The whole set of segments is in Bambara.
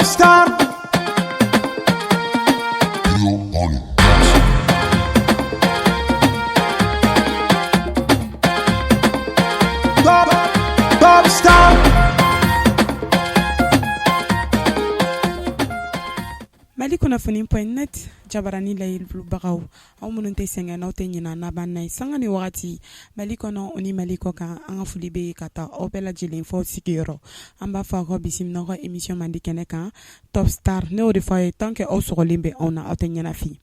star. Top star. Mali kunnafoni.net jabarani layilbagaw aw minnu tɛ sɛgɛn n'aw tɛ ɲinɛ n'a b'an na ye sanga ni wagati Mali kɔnɔ o ni Mali kɔ kan an ka foli bɛ ka taa aw bɛɛ lajɛlen fɔ sigiyɔrɔ an b'a fɔ aw ka bisimila ka émission mandi kɛnɛ kan Top Star ne y'o de fɔ a ye tant que aw sɔgɔlen bɛ anw na aw tɛ ɲɛnafin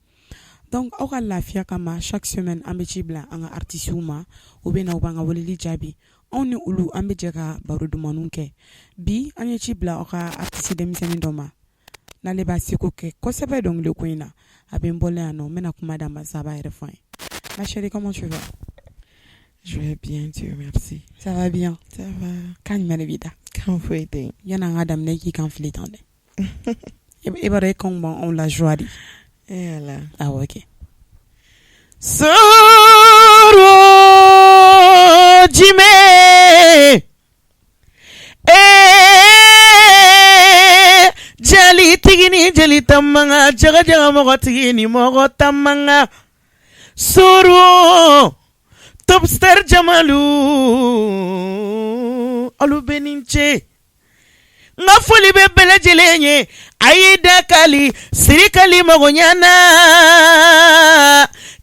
donc aw ka lafiya kama chaque semaine an bɛ ci bila an ka artistes ma u bɛ na u b'an ka weleli jaabi anw ni olu an bɛ jɛ ka baro dumaniw kɛ bi an ye ci bila aw ka artiste denmisɛnnin dɔ ma n'ale b'a seko kɛ kosɛbɛ dɔnkili ko in na a bɛ n bɔlen yan nɔ n bɛna kuma d'a ma sa a b'a yɛrɛ fɔ an ye. Ma chérie, comment tu vas? Je vais bien, Dieu merci. Ça va bien? Ça va. Kan jumɛn de b'i da? Kan foyi tɛ yen. Yan'an ka daminɛ i k'i kan fili tan dɛ. I b'a dɔn e kanw b'anw la joie de. Eh ala. Awɔ ok. Soro jime. Jali tigini jali tamanga jaga jaga mogo tigini mogo tamanga Soro Top Star Jamalu alu beninche nga foli be bele jelenye aida kali sirikali mogo nyana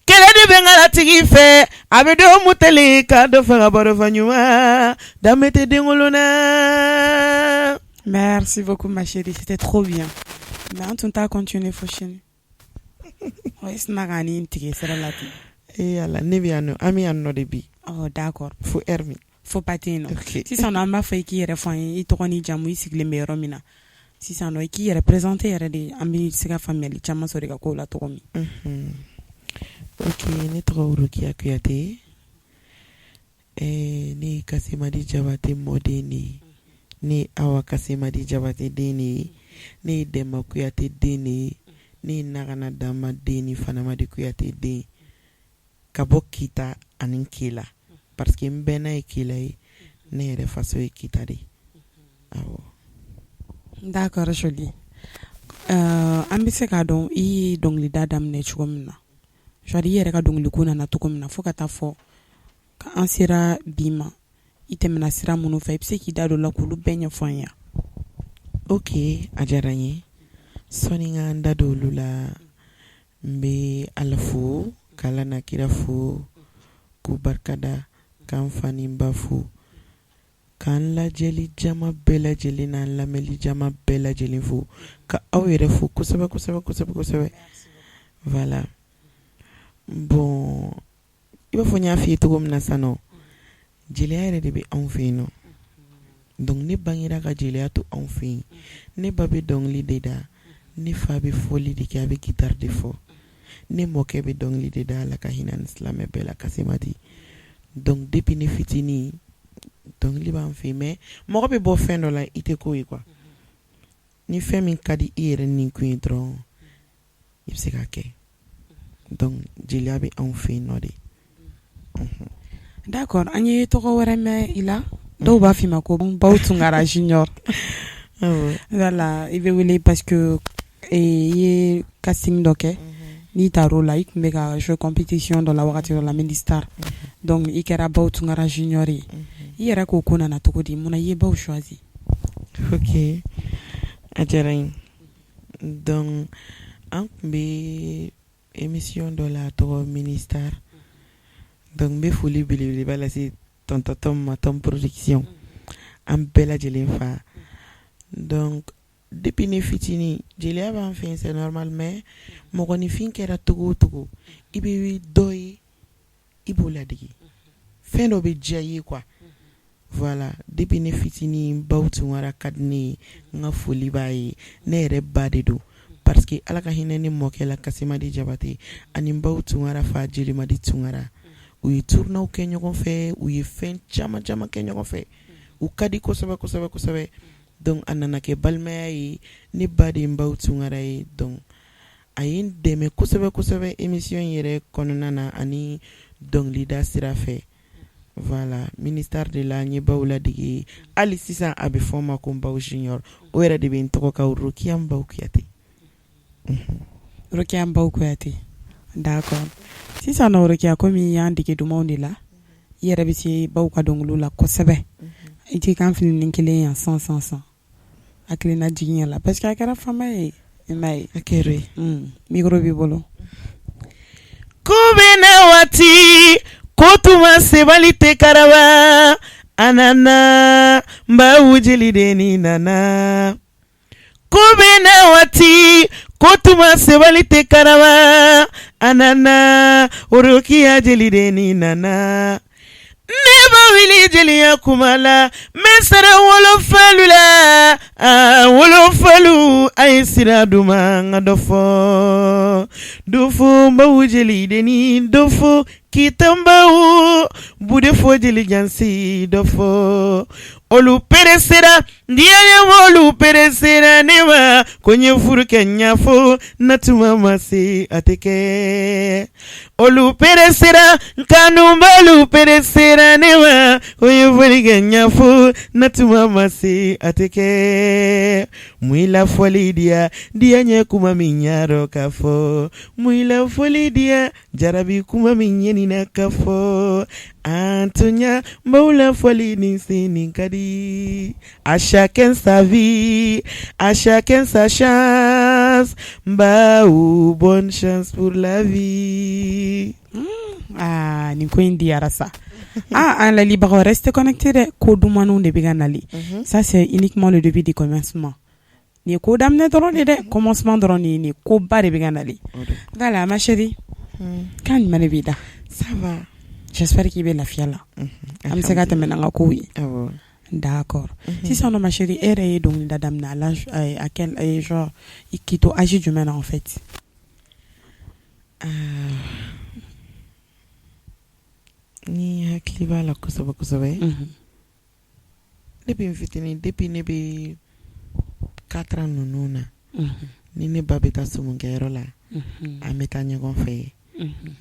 kele de bengala tigi fe abedo muteli ka do fa baro fanyuma damete dingolona. Merci beaucoup ma chérie, c'était trop bien. Mais en tout cas continuer faut chier. Ouais, c'est nagani intige sera lati. Eh ala nebiano ami anno de bi. Oh d'accord. Faut ermi. Faut pas t'ino. Okay. Si ça n'a pas fait qui yɛrɛ fɔ ye i tɔgɔ ni jamu i sigilen bɛ yɔrɔ min na sisan nɔ i k'i yɛrɛ présenter yɛrɛ de an bɛ se ka faamuyali caman sɔrɔ i ka kow la cogo min. Ok, ne tɔgɔ Urukia Kuyate. Ne Kasimadi Jabate modeni. Ne Awa Kasimadi Jabate deni. Ne Dema Kuyate deni. Ne Nagana Dama deni Fanamadi Kuyate deni. Kabo kita anin kila. Parce que mbena e kila e ne yɛrɛ faso e kita de. Awo. D'accord, joli. An bɛ se k'a dɔn i ye dɔnkilida daminɛ cogo min na. Jɔdi i yɛrɛ ka dɔnkiliko nana cogo min na fo ka taa fɔ k'an sera bi ma i tɛmɛna sira minnu fɛ i bɛ se k'i da don la k'olu bɛɛ ɲɛfɔ an ye. Ok, a diyara n ye. Sɔni n ka n da don olu la n bɛ Ala fo k'Ala n'a kira fo k'u barikada k'an fa ni n ba fo k'an lajɛli jama bɛɛ lajɛlen n'an lamɛnli jama bɛɛ lajɛlen fo ka aw yɛrɛ fo kosɛbɛ kosɛbɛ kosɛbɛ kosɛbɛ. Voilà. Bon, i b'a fɔ n y'a f'i ye cogo min na sisan nɔ jeliya yɛrɛ de bɛ anw fɛ yen nɔ. Donc ne bangera ka jeliya to anw fɛ yen. Ne ba bɛ dɔnkili de da, ne fa bɛ fɔli de kɛ, a bɛ guitare de fɔ. Ne mɔkɛ bɛ dɔnkili de da, Ala ka hinɛ ni silamɛ bɛɛ la Kasimadi. Donc depuis ne fitinin dɔnkili b'an fɛ yen mais mɔgɔ bɛ bɔ fɛn dɔ la i tɛ k'o ye quoi. Ni fɛn min ka di i yɛrɛ ni kun ye dɔrɔn i bɛ se k'a kɛ. Donc jeliya bɛ anw fɛ yen nɔ de. D'accord, an ye tɔgɔ wɛrɛ mɛn i la dɔw b'a f'i ma ko Baw Tunkara Junior. Voilà, i bɛ wele parce que i ye casting dɔ kɛ n'i taar'o la i tun bɛ ka jouer compétition dɔ la wagati dɔ la Medi Star. Donc i kɛra Baw Tunkara Junior ye. I yɛrɛ k'o ko nana cogo di mun na i ye Baw choisi? Ok, a diyara n ye. Donc an tun bɛ émission dɔ la a tɔgɔ Medi Star. Donc n bɛ foli belebeleba lase tonton ma Tom Production an bɛɛ lajɛlen fa. Donc depuis ne fitinin jeliya b'an fɛ yen c'est normal mais mɔgɔninfin kɛra togo o togo i bɛ dɔ ye i b'o ladege fɛn dɔ bɛ diya i ye quoi. Voilà, depuis ne fitinin Baw Tunkara ka di ne ye n ka foli b'a ye ne yɛrɛ ba de don parce que Ala ka hinɛ ni mɔkɛ la Kasimadi Jabate ani Baw Tunkara fa Jelimadi Tunkara u ye tournaw kɛ ɲɔgɔn fɛ u ye fɛn caman caman kɛ ɲɔgɔn fɛ u ka di kosɛbɛ kosɛbɛ kosɛbɛ. Donc a nana kɛ balimaya ye ne ba de ye Baw Tunkara ye. Donc a ye n dɛmɛ kosɛbɛ kosɛbɛ émission yɛrɛ kɔnɔna na ani dɔnkilida sira fɛ. voilà ministère de la ɲɛ baw ladege hali sisan a bɛ fɔ ma ko Mbaw junior o yɛrɛ de bɛ n tɔgɔ ka Rokia Mbaw Kuyate. Rokia Mbaw Kuyate, d'accord. Sisan nɔ Rokia komi y'an dege dumanw de la i yɛrɛ bɛ se baw ka dɔnkiliw la kosɛbɛ i t'i kan fili ni kelen yan san hakilina jigin la parce que a kɛra fama ye i m'a ye a kɛra micro b'i bolo. Ku bɛna waati ko tuma sebali tɛ karaba a nana Mbaw jeli de ni nana. Ku bɛna waati ko tuma sebali tɛ karaba a nana Rokia jeli de ni nana. Ne ba wili jeliya kuma la me sara wolofalu la wolofalu a ye sira duman ŋa dɔ fɔ Mbaw jeli de ni dɔ fɔ kita Mbaw bude fɔ jeli jansi dɔ fɔ olu peresera olu peresera ne ma ko n ye furu kɛ ɲafo na tuma ma se a tɛ kɛ olu peresera kanubalu peresera ne ma ko n ye furu kɛ ɲafo na tuma ma se a tɛ kɛ mun la fɔli diya ɲɛ kuma min y'a dɔn ka fɔ mun la fɔli diya jarabi kuma min ɲɛnina ka fɔ an tun y'a Mbaw la fɔli nin sen nin ka di à chacun sa vie à chacun sa chance Mbaw bonne chance pour la vie. Nin ko in diyara sa an lalibagaw restez connectés dɛ ko dumanw de bɛ ka nali ça c'est uniquement le début du commencement nin ye ko daminɛ dɔrɔn de dɛ commencement dɔrɔn ni ko ba de bɛ ka nali. Voilà ma chérie kan jumɛn de b'i da? Ça va. J'espère qu'il bɛ lafiya la an bɛ se ka tɛmɛ n'an ka kow ye. D'accord. Sisan nɔ ma chérie e yɛrɛ ye dɔnkilida daminɛ à l'âge à quel genre k'i to âge jumɛn na en fait? Ni hakili b'a la kosɛbɛ depuis n fitinin depuis ne bɛ 4 ans ninnu na ni ne ba bɛ taa sumunkɛyɔrɔ la an bɛ taa ɲɔgɔn fɛ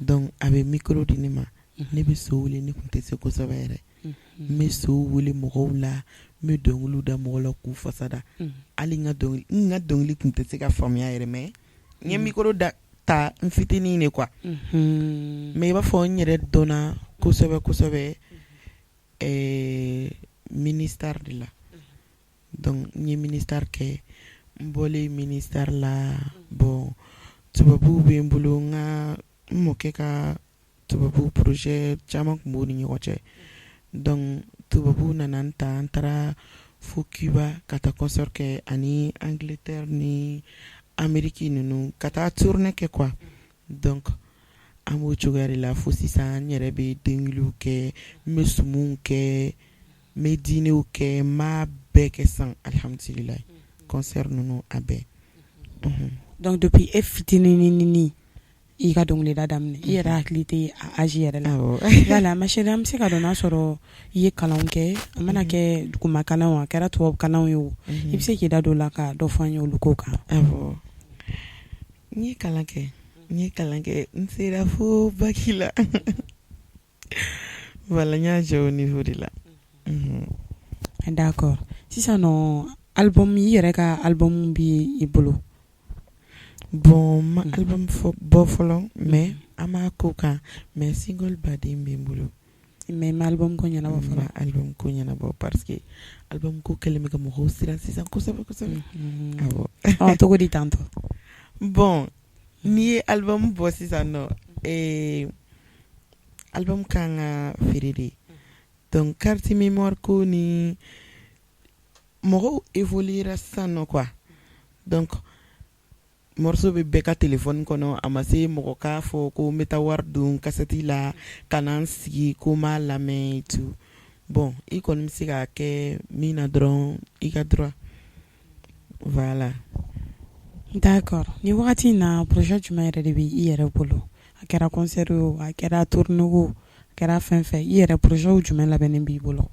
donc a bɛ micro di ne ma ne bɛ so wele ne tun tɛ se kosɛbɛ yɛrɛ n bɛ so wele mɔgɔw la n bɛ dɔnkiliw da mɔgɔw la k'u fasada hali n ka dɔnkili tun tɛ se ka faamuya yɛrɛ mais n ye micro da ta n fitinin de quoi mais i b'a fɔ n yɛrɛ dɔnna kosɛbɛ ministère de la donc n ye ministère kɛ n bɔlen ministère la bon tubabuw bɛ n bolo n ka n mɔkɛ ka tubabu projet caman tun b'o ni ɲɔgɔn cɛ donc tubabuw nana n ta an taara fo Cuba ka taa concert kɛ ani Angleterre ni Amérique ninnu ka taa tournée kɛ quoi donc an b'o cogoya de la fo sisan n yɛrɛ bɛ dɔnkiliw kɛ n bɛ sumuw kɛ n bɛ diinew kɛ n b'a bɛɛ kɛ san alhamdulillah concert ninnu a bɛɛ. Donc depuis e fitinin i ka dɔnkilida daminɛ i yɛrɛ hakili tɛ a âge yɛrɛ la. Voilà ma chérie an bɛ se ka dɔn n'a sɔrɔ i ye kalanw kɛ a mana kɛ duguma kalanw a kɛra tubabu kalanw ye o i bɛ se k'i da don o la ka dɔ fɔ an ye olu ko kan. N ye kalan kɛ n sera fo bac la voilà n y'a jɛ o niveau de la. D'accord sisan nɔ album i yɛrɛ ka album b'i bolo? Bon ma album bɔ fɔlɔ mais an m'a ko kan mais single baden bɛ n bolo. Mais ma album ko ɲɛnabɔ fɔlɔ? Ma album ko ɲɛnabɔ parce que album ko kɛlen bɛ ka mɔgɔw siran sisan kosɛbɛ. Awɔ cogo di tantɔ? Bon n'i ye album bɔ sisan nɔ album kan ka feere de donc carte mémoire ko ni mɔgɔw évoluera sisan nɔ quoi donc morceau bɛ bɛɛ ka téléphone kɔnɔ a ma se mɔgɔ k'a fɔ ko n bɛ taa wari don cassette la ka na n sigi ko n b'a lamɛn et tout bon i kɔni bɛ se k'a kɛ min na dɔrɔn i ka droit voilà. D'accord ni wagati in na projet jumɛn yɛrɛ de bɛ i yɛrɛ bolo a kɛra concert o a kɛra tournée o a kɛra fɛn fɛn i yɛrɛ projet jumɛn labɛnnen b'i bolo?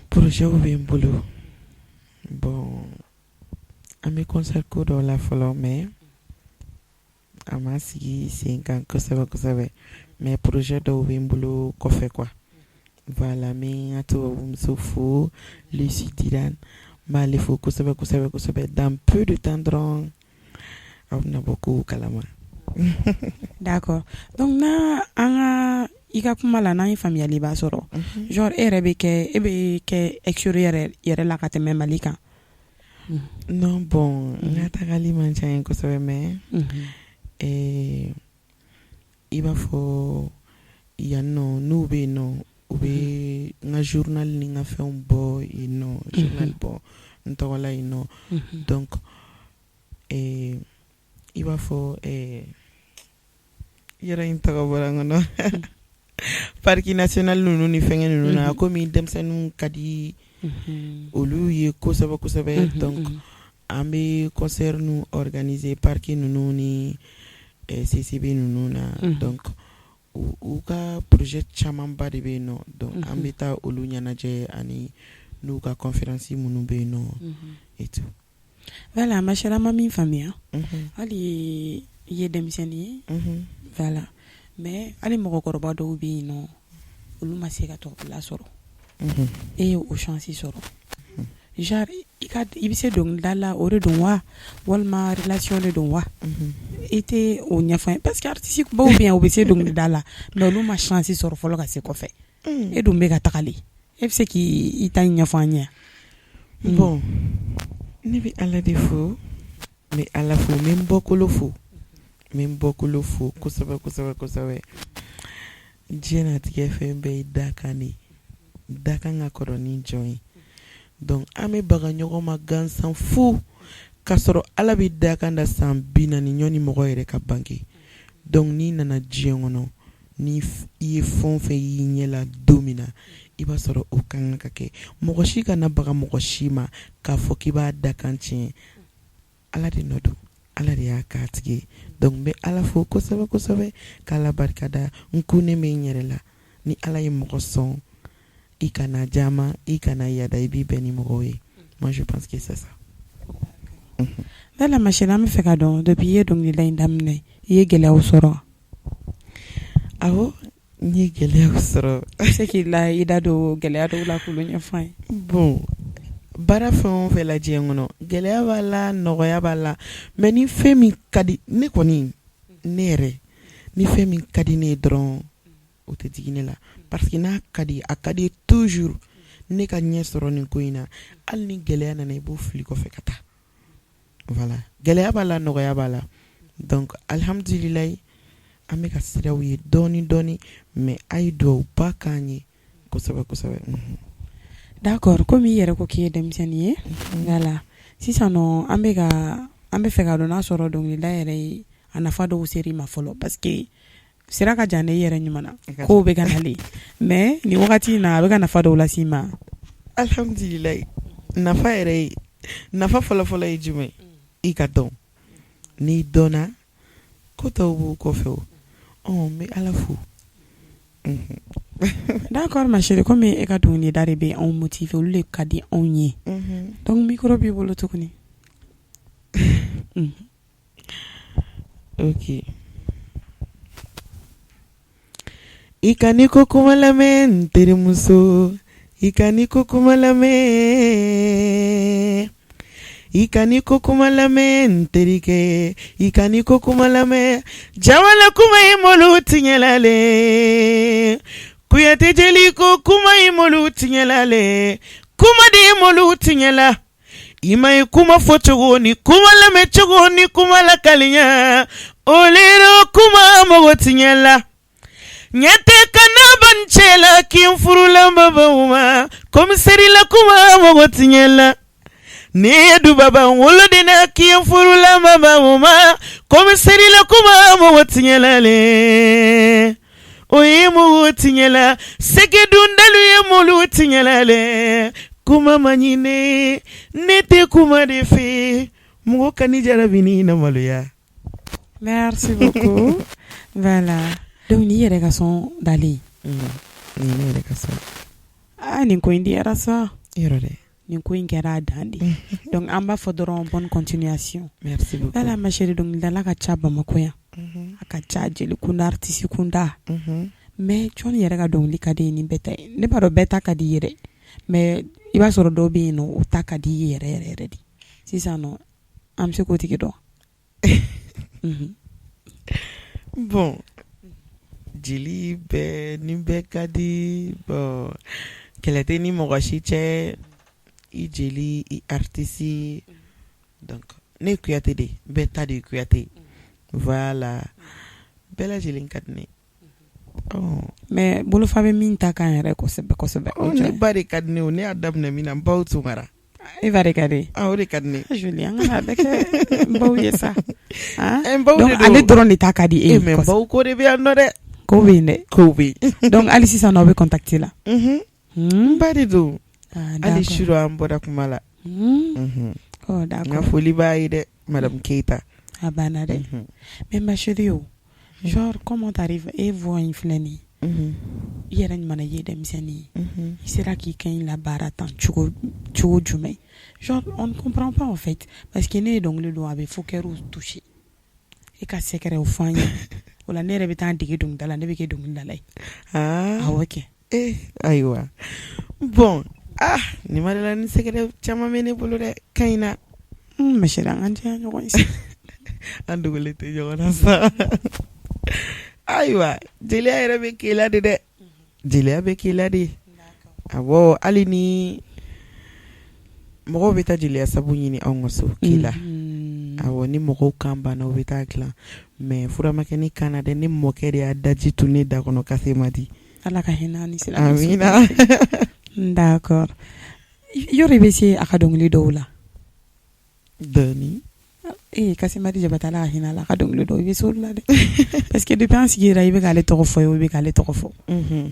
Projet bɛ n bolo bon an bɛ concert ko dɔw la fɔlɔ mais a ma sigi sen kan kosɛbɛ mais projet dɔw bɛ n bolo kɔfɛ quoi voilà mais n ka tubabumuso fo Lucie Diran n b'ale fo kosɛbɛ dans peu de temps dɔrɔn aw bɛna bɔ kow kalama. D'accord. Donc na an ka i ka kuma la n'an ye faamuyali b'a sɔrɔ genre e bɛ kɛ extérieur yɛrɛ la ka tɛmɛ Mali kan. Non bon n ka tagali man ca yen kosɛbɛ mais i b'a fɔ yan nɔ n'u bɛ yen nɔ u bɛ n ka journal ni n ka fɛnw bɔ yen nɔ journal bɔ n tɔgɔla yen nɔ donc i b'a fɔ yɛrɛ in tɔgɔ bɔra n kɔnɔ parki national ninnu ni fɛngɛ ninnu na komi denmisɛnninw ka di olu ye kosɛbɛ donc an bɛ concert nu organiser parki ninnu ni CCB ninnu na donc u ka projet camanba de bɛ yen nɔ donc an bɛ taa olu ɲɛnajɛ ani n'u ka conférence minnu bɛ yen nɔ et tout. Voilà, ma chère ma min faamuya hali i ye denmisɛnnin ye voilà mais hali mɔgɔkɔrɔba dɔw bɛ yen nɔ olu ma se ka tɔgɔla sɔrɔ e ye o chance sɔrɔ genre i bɛ se dɔnkilida la o de don wa walima relation de don wa i tɛ o ɲɛfɔ parce que artiste baw bɛ yan u bɛ se dɔnkilida la mais olu ma chance sɔrɔ fɔlɔ ka se kɔfɛ e dun bɛ ka tagali e bɛ se k'i ta ɲɛfɔ an ɲɛ. Bon ne bɛ ala de fo n bɛ ala fo n bɛ n bɔkolo fo kosɛbɛ diɲɛlatigɛ fɛn bɛɛ ye dakan de dakan ka kɔrɔ ni jɔn ye donc an bɛ baga ɲɔgɔn ma gansan fo k'a sɔrɔ ala bɛ dakan da san 40 ɲɔni mɔgɔ yɛrɛ ka bange donc n'i nana diɲɛ kɔnɔ ni i ye fɛn fɛn y'i ɲɛ la don min na i b'a sɔrɔ o kan ka kɛ mɔgɔ si kana baga mɔgɔ si ma k'a fɔ k'i b'a dakan tiɲɛ ala de nɔ don ala de y'a k'a tigi donc n bɛ ala fo kosɛbɛ k'ala barikada n kunnen bɛ n yɛrɛ la ni ala ye mɔgɔ sɔn i kana jama i kana yada i b'i bɛn ni mɔgɔw ye moi je pense que c'est ça. Dala machine an bɛ fɛ ka dɔn depuis i ye dɔnkilida in daminɛ i ye gɛlɛyaw sɔrɔ. Awɔ n ye gɛlɛyaw sɔrɔ. Se k'i la i da don gɛlɛya dɔw la k'olu ɲɛfɔ an ye. Bon baara fɛn o fɛn la diɲɛ kɔnɔ gɛlɛya b'a la nɔgɔya b'a la mais ni fɛn min ka di ne kɔni ne yɛrɛ ni fɛn min ka di ne ye dɔrɔn o tɛ digi ne la parce que n'a ka di a ka di toujours ne ka ɲɛ sɔrɔ nin ko in na hali ni gɛlɛya nana i b'o fili kɔfɛ ka taa voilà gɛlɛya b'a la nɔgɔya b'a la donc alhamdulilayi an bɛ ka siraw ye dɔɔni mais a ye duwawuba k'an ye kosɛbɛ. D'accord komi i yɛrɛ ko k'i ye denmisɛnnin ye voilà sisan nɔ an bɛ fɛ ka dɔn n'a sɔrɔ dɔnkilida yɛrɛ ye a nafa dɔw sera i ma fɔlɔ parce que sira ka jan ne i yɛrɛ ɲuman na kow bɛ ka nalen mais ni wagati in na a bɛ ka nafa dɔw lase i ma. Alhamdulilayi nafa fɔlɔfɔlɔ ye jumɛn i ka dɔn n'i dɔnna ko tɔw b'u kɔfɛ o n bɛ ala fo. D'accord ma chérie comme e ka dɔnkilida de bɛ anw motiver olu de ka di anw ye donc micro b'i bolo tuguni. Ok. I ka ni ko kuma lamɛn n terimuso i ka ni ko kuma lamɛn i ka ni ko kuma lamɛn n terikɛ i ka ni ko kuma lamɛn jawala kuma i molu tiɲɛla le kuyate jeli ko kuma i molu tiɲɛla le kuma di i molu tiɲɛla i ma ye kuma fɔ cogo ni kuma lamɛn cogo ni kuma lakaliya olero kuma mɔgɔ tiɲɛla ɲɛtɛ kana ban cɛla k'i furula babaw ma komisɛri la kuma mɔgɔ tiɲɛla ni ye dubaba wolodina k'i furula babaw ma komisɛri la kuma mɔgɔ tiɲɛla le o ye mɔgɔ tiɲɛla sɛgɛ dundalu ye mɔlu tiɲɛla le kuma ma ɲine ne tɛ kuma de fɛ mɔgɔ ka ni jarabi ni na maloya. Merci beaucoup. Voilà. Donc ni yɛrɛ ka sɔn dalen. Ni ne yɛrɛ ka sɔn. Nin ko in diyara sa. Yɔrɔ dɛ. Nin ko in kɛra a dan de. Donc an b'a fɔ dɔrɔn bonne continuation. Merci beaucoup. Voilà ma chérie dɔnkilidala ka ca Bamakɔ yan. a ka ca jeli kunda artiste kunda mais jɔn yɛrɛ ka dɔnkili ka di ye ni bɛɛ ta ye ne b'a dɔn bɛɛ ta ka di yɛrɛ mais i b'a sɔrɔ dɔw bɛ yen nɔ o ta ka di ye yɛrɛ yɛrɛ yɛrɛ de sisan nɔ an bɛ se k'o tigi dɔn bon jeli bɛɛ ni bɛɛ ka di bon kɛlɛ tɛ ni mɔgɔ si cɛ i jeli i artiste donc ne ye kuyate de bɛɛ ta de ye kuyate voilà bɛɛ lajɛlen ka di ne mais bolofa bɛ min ta kan yɛrɛ kosɛbɛ kosɛbɛ ne ba de ka di ne o ne y'a daminɛ min na n baw Tunkara e ba de ka di o de ka di ne joli an kana bɛɛ kɛ n baw ye sa n baw de donc ale dɔrɔn de ta ka di e mais n baw ko de bɛ yan nɔ dɛ ko bɛ yen dɛ ko bɛ yen donc hali sisan n'aw bɛ contacté la n ba de don hali d'accord suro an bɔra kuma la oh n d'accord ka foli b'a ye dɛ madame Keita a banna dɛ mais ma chérie o genre comment t'arrives e voix in filɛ nin ye i yɛrɛ ɲuman ye denmisɛnnin ye i sera k'i ka ɲi labaara tan cogo jumɛn genre on ne comprend pas en fait parce que ne ye dɔnkili don a bɛ fo kɛr'u touché e ka sɛgɛrɛw fɔ an ye o la ne yɛrɛ bɛ taa dege dɔnkilida la ne bɛ kɛ dɔnkilidala ye awɔ kɛ ayiwa bon ni ma dala ni sɛgɛrɛ caman bɛ ne bolo dɛ ka ɲi na ma chérie an ka diya ɲɔgɔn ye sa an dogolen tɛ ɲɔgɔn na sa ayiwa jeliya yɛrɛ bɛ k'i la de dɛ jeliya bɛ k'i la de awɔ hali ni mɔgɔw bɛ taa jeliya sabu ɲini anw ka so k'i la awɔ ni mɔgɔw kan banna u bɛ taa dilan mais fura ma kɛ ne kan na dɛ ne mɔkɛ de y'a daji tun ne da kɔnɔ kase ma di ala ka hinɛ ni silamɛ amina d'accord yɔrɔ i bɛ se a ka dɔnkili dɔw la dɔɔni Kasimadi Jabata ala ka hinɛ la a ka dɔnkili dɔw i bɛ se olu la dɛ parce que depuis an sigira i bɛ k'ale tɔgɔ fɔ ye o bɛ k'ale tɔgɔ fɔ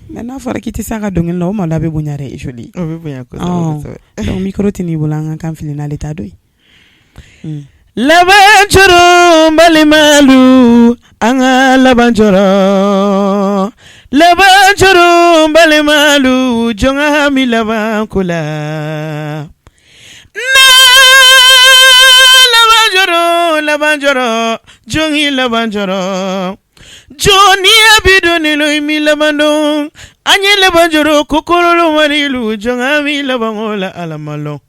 mais n'a fɔra k'i tɛ se a ka dɔnkili la o malo a bɛ bonya dɛ joli o bɛ bonya kosɛbɛ donc micro tɛ n'i bolo an ka kan fili n'ale t'a dɔn ye laban jɔrɔ balimalu an ka laban jɔrɔ balimalu jɔn ka hami laban ko la laban jɔrɔ jɔngi laban jɔrɔ jɔnni ya bi don ni lo mi laban don an ye laban jɔrɔ ko kololo marilu jɔn ka mi laban ko la alamalɔ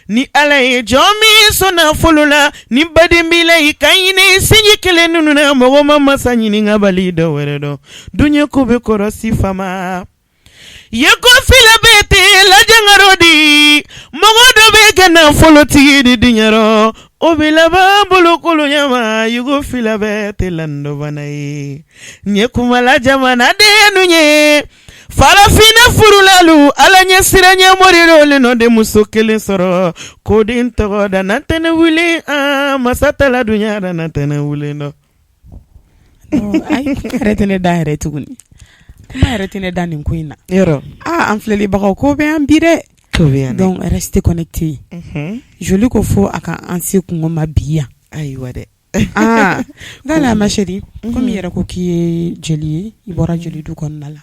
ni ala ye jɔn min sɔnna fɔlɔ la ni baden b'i la i ka ɲini sinji kelen ninnu na mɔgɔ ma masa ɲini ka bali dɔ wɛrɛ dɔn duɲɛ ko bɛ kɔrɔsi fama ye ko fila bɛ ten lajangaro di mɔgɔ dɔ bɛ kɛ nafolotigi di diɲɛrɔ o bɛ laban bolokolo ɲama yugo fila bɛ ten landɔbana ye ɲɛ kumala jamanaden nu ye farafinna furulalu ala ɲɛ sira ɲɛ mɔrirolen nɔ de muso kelen sɔrɔ ko den tɔgɔ da na tɛnɛ wuli masa tala dunya da na tɛnɛ wuli nɔ ayi yɛrɛ tɛ ne da yɛrɛ tuguni kuma yɛrɛ tɛ ne da nin ko in na yɔrɔ an filɛlibagaw ko bɛ an bi dɛ donc restez connectés joli ko fo a ka an se kungo ma bi yan ayiwa dɛ dala ma chérie comme yɛrɛ ko k'i ye jeli ye i bɔra jeli du kɔnɔna la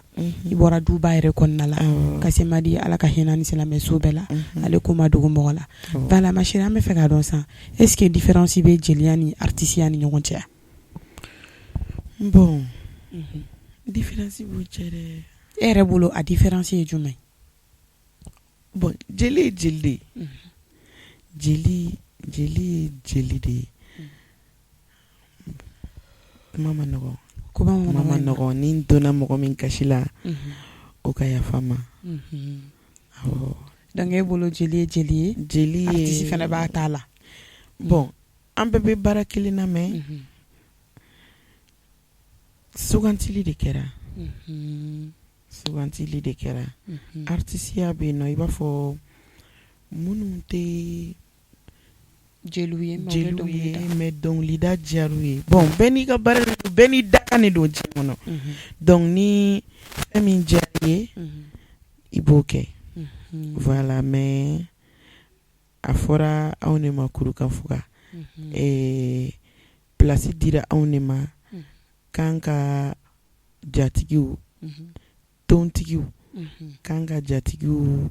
i bɔra duba yɛrɛ kɔnɔna la Kasimadi ala ka hinɛ ni silamɛso bɛɛ la ale ko ma dogo mɔgɔ la dala ma chérie an bɛ fɛ k'a dɔn san est ce que différence bɛ jeliya ni artisiya ni ɲɔgɔn cɛ bon différence b'u cɛ dɛ e yɛrɛ bolo a différence ye jumɛn bon jeli ye jeli de ye jeli de ye kuma ma nɔgɔn ni n donna mɔgɔ min kasi la o ka yafa ma donc e bolo jeli ye jeli ye artiste fana b'a t'a la bon an bɛɛ bɛ baara kelen na mɛ sugantili de kɛra artisiya bɛ yen nɔ i b'a fɔ minnu tɛ jeliw ye mais dɔnkilida diyar'u ye bon bɛɛ n'i ka baara de don bɛɛ n'i dakan de don diɲɛ kɔnɔ donc ni fɛn min diyara ye i b'o kɛ voilà mais a fɔra anw de ma kuru ka fuga place dira anw de ma k'an ka jatigiw tontigiw k'an ka jatigiw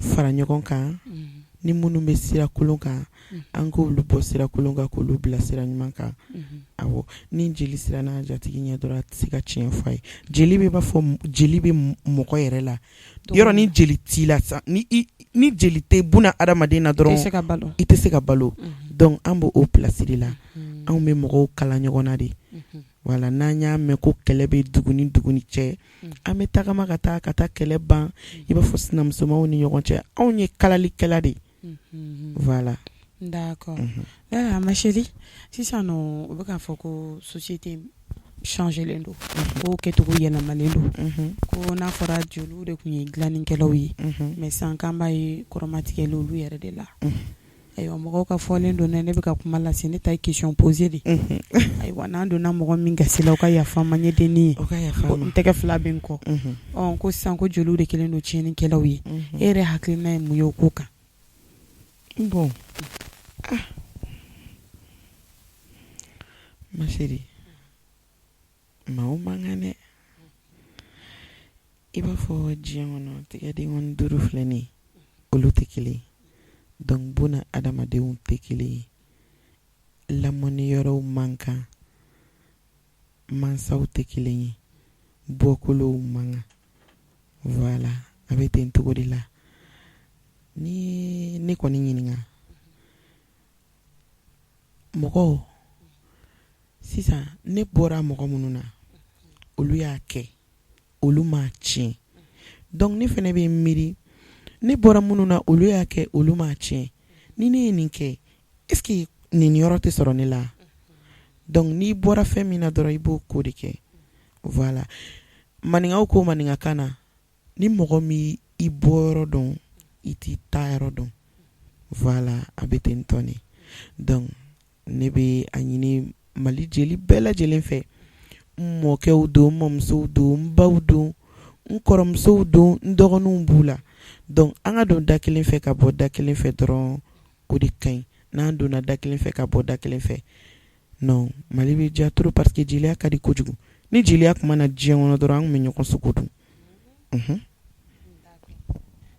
fara ɲɔgɔn kan ni minnu bɛ sira kolon kan an k'olu bɔ sira kolon kan k'olu bila sira ɲuman kan awɔ ni jeli sira n'a jatigi ɲɛ dɔrɔn a tɛ se ka tiɲɛ fɔ a ye jeli bɛ b'a fɔ jeli bɛ mɔgɔ yɛrɛ la yɔrɔ ni jeli t'i la sa ni jeli tɛ buna adamaden na dɔrɔn i tɛ se ka balo donc an b'o place de la anw bɛ mɔgɔw kala ɲɔgɔn na de wala n'an y'a mɛn ko kɛlɛ bɛ dugu ni cɛ an bɛ tagama ka taa kɛlɛ ban i b'a fɔ sinamusomaw ni ɲɔgɔn cɛ anw ye kalalikɛla de voilà d'accord ma chérie sisan nɔ u bɛ k'a fɔ ko société changelen don ko kɛcogo yɛlɛmalen don ko n'a fɔra jeliw de tun ye dilannikɛlaw ye mais sisan k'an b'a ye kɔrɔmatigɛli olu yɛrɛ de la ayiwa mɔgɔw ka fɔlen don ne bɛ ka kuma lase ne ta ye question posée de ayiwa n'an donna mɔgɔ min gasi la o ka yafa ma ɲɛ denni ye n tɛgɛ fila bɛ n kɔ ko sisan ko jeliw de kelen don tiɲɛnikɛlaw ye e yɛrɛ hakilina ye mun ye o ko kan bon ma chérie maaw man kan dɛ i b'a fɔ diɲɛ kɔnɔ tigɛden kɔni 5 filɛ nin ye olu tɛ kelen donc buna adamadenw tɛ kelen ye lamɔni yɔrɔw man kan mansaw tɛ kelen ye bɔkolow man kan voilà a bɛ ten cogo de la ni ne kɔni ɲininka mɔgɔw sisan ne bɔra mɔgɔ minnu na olu y'a kɛ olu m'a tiɲɛ donc ne fana bɛ miiri ne bɔra minnu na olu y'a kɛ olu m'a tiɲɛ ni ne ye nin kɛ est-ce que nin yɔrɔ tɛ sɔrɔ ne la donc n'i bɔra fɛn min na dɔrɔn i b'o ko de kɛ voilà maninkaw ko maninkakan na ni mɔgɔ min i bɔyɔrɔ dɔn i t'i taa yɔrɔ dɔn voilà a bɛ ten tɔ ne donc ne bɛ a ɲini Mali jeli bɛɛ lajɛlen fɛ n mɔkɛw don n mɔmusow don n baw don n kɔrɔmusow don n dɔgɔninw b'u la donc an ka don da kelen fɛ ka bɔ da kelen fɛ dɔrɔn o de ka ɲi n'an donna da kelen fɛ ka bɔ da kelen fɛ non Mali bɛ diya trop parce que jeliya ka di kojugu ni jeliya tuma na diɲɛ kɔnɔ dɔrɔn an tun bɛ ɲɔgɔn sogo dun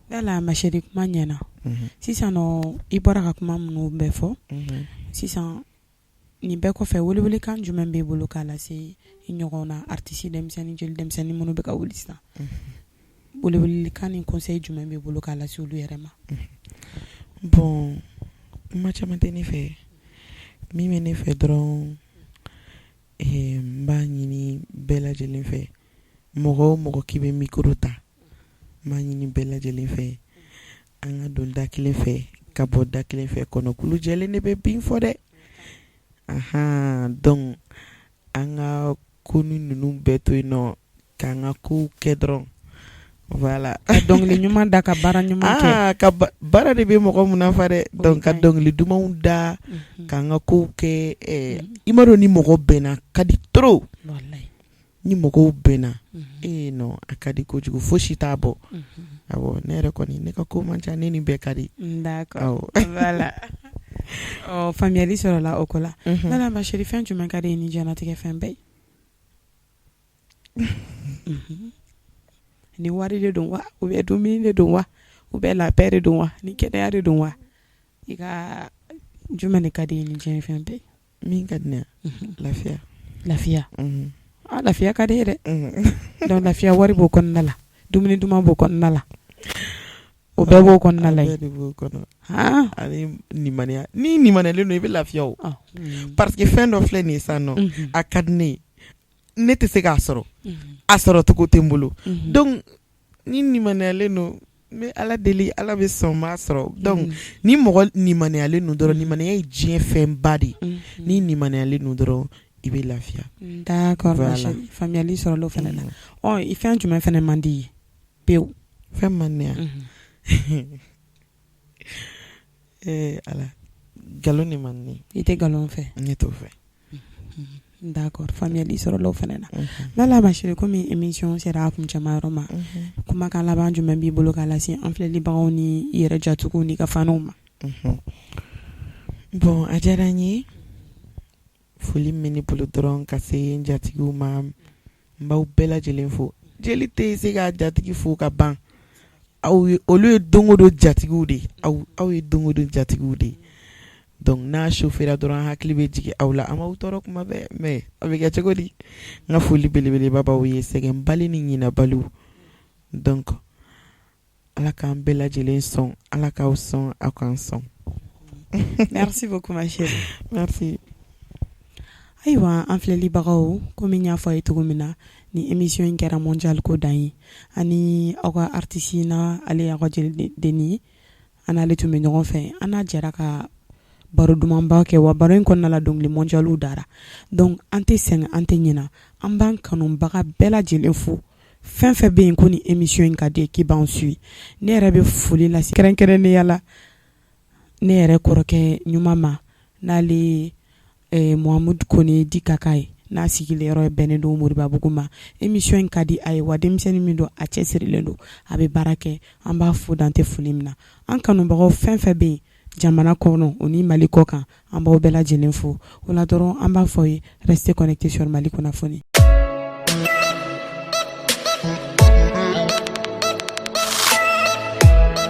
yala ma chérie kuma ɲɛna sisan nɔ i bɔra ka kuma minnu bɛɛ fɔ sisan nin bɛɛ kɔfɛ welewelekan jumɛn b'e bolo k'a lase i ɲɔgɔn na artiste denmisɛnnin jeli denmisɛnnin minnu bɛ ka wuli sisan welewelekan ni conseil jumɛn b'e bolo k'a lase olu yɛrɛ ma bon kuma caman tɛ ne fɛ min bɛ ne fɛ dɔrɔn n b'a ɲini bɛɛ lajɛlen fɛ mɔgɔ o mɔgɔ k'i bɛ micro ta n b'a ɲini bɛɛ lajɛlen fɛ an ka don da kelen fɛ ka bɔ da kelen fɛ kɔnɔkulu jɛlen de bɛ bin fɔ dɛ donc an ka ko ninnu bɛɛ to yen nɔ k'an ka kow kɛ dɔrɔn voilà ka dɔnkili ɲuman da ka baara ɲuman kɛ ka baara de bɛ mɔgɔ mun nafa dɛ donc ka dɔnkili dumanw da k'an ka kow kɛ i ma dɔn ni mɔgɔ bɛnna ka di trop ni mɔgɔw bɛnna non a ka di kojugu fosi t'a bɔ awɔ ne yɛrɛ kɔni ne ka ko man ca ne ni bɛɛ ka di d'accord voilà faamuyali sɔrɔla o ko la nana ma chérie fɛn jumɛn ka di ye ni diɲɛlatigɛ fɛn bɛɛ ye ni wari de don wa ou bien dumuni de don wa ou bien la paix de don wa ni kɛnɛya de don wa i ka jumɛn de ka di ye ni diɲɛ fɛn bɛɛ ye min ka di ne lafiya lafiya ka di ye dɛ donc lafiya wari b'o kɔnɔna la dumuni duman b'o kɔnɔna la o bɛɛ b'o kɔnɔna la ye ani nimaniya ni nimaniyalen don i bɛ lafiya o parce que fɛn dɔ filɛ nin ye sisan nɔ a ka di ne ye ne tɛ se k'a sɔrɔ a sɔrɔ cogo tɛ n bolo donc ni nimaniyalen don n bɛ ala deli ala bɛ sɔn m'a sɔrɔ donc ni mɔgɔ nimaniyalen don dɔrɔn nimaniya ye diɲɛ fɛnba de ye ni nimaniyalen don dɔrɔn i bɛ lafiya d'accord faamuyali sɔrɔla o fana na i fɛn jumɛn fana man di ye pewu fɛn man di yan ala nkalon de man di i tɛ nkalon fɛ ne t'o fɛ d'accord faamuyali sɔrɔla o fana na n'ala ma chérie komi émission sera a kuncɛma yɔrɔ ma kumakan laban jumɛn b'i bolo k'a lase an filɛlibagaw ni i yɛrɛ jatigiw n'i ka faniw ma bon a diyara n ye foli min bɛ ne bolo dɔrɔn ka se n jatigiw ma n b'aw bɛɛ lajɛlen fo jeli tɛ se ka jatigi fo ka ban olu ye don o don jatigiw de ye aw ye don o don jatigiw de ye donc n'a chauffera dɔrɔn hakili bɛ jigin aw la an b'aw tɔɔrɔ kuma bɛɛ mais a bɛ kɛ cogo di n ka foli belebeleba b'aw ye sɛgɛnbali ni ɲinabaliw donc ala k'an bɛɛ lajɛlen sɔn ala k'aw sɔn aw k'an sɔn merci beaucoup ma chérie merci ayiwa an filɛlibagaw komi n y'a fɔ a ye cogo min na ni émission in kɛra mondial ko dan ye ani aw ka artiste na ale y'aw ka jelidenin ye an n'ale tun bɛ ɲɔgɔn fɛ an n'a jɛra ka baro dumanba kɛ wa baro in kɔnɔna la dɔnkili mondialiw dara donc an tɛ sɛgɛn an tɛ ɲinɛ an b'an kanubaga bɛɛ lajɛlen fo fɛn fɛn bɛ yen ko ni émission in ka di k'i b'an suit ne yɛrɛ bɛ foli lase kɛrɛnkɛrɛnnenya la ne yɛrɛ kɔrɔkɛ ɲuman ma n'ale Mohamed Kone di kaka ye n'a sigilen yɔrɔ bɛnnen don Moribabugu ma émission in ka di a ye wa denmisɛnnin min don a cɛsirilen don a bɛ baara kɛ an b'a fo dan tɛ foli min na an kanubagaw fɛn fɛn bɛ yen jamana kɔnɔ o ni Mali kɔ kan an b'aw bɛɛ lajɛlen fo o la dɔrɔn an b'a fɔ ye restez connectés sur Mali kunnafoni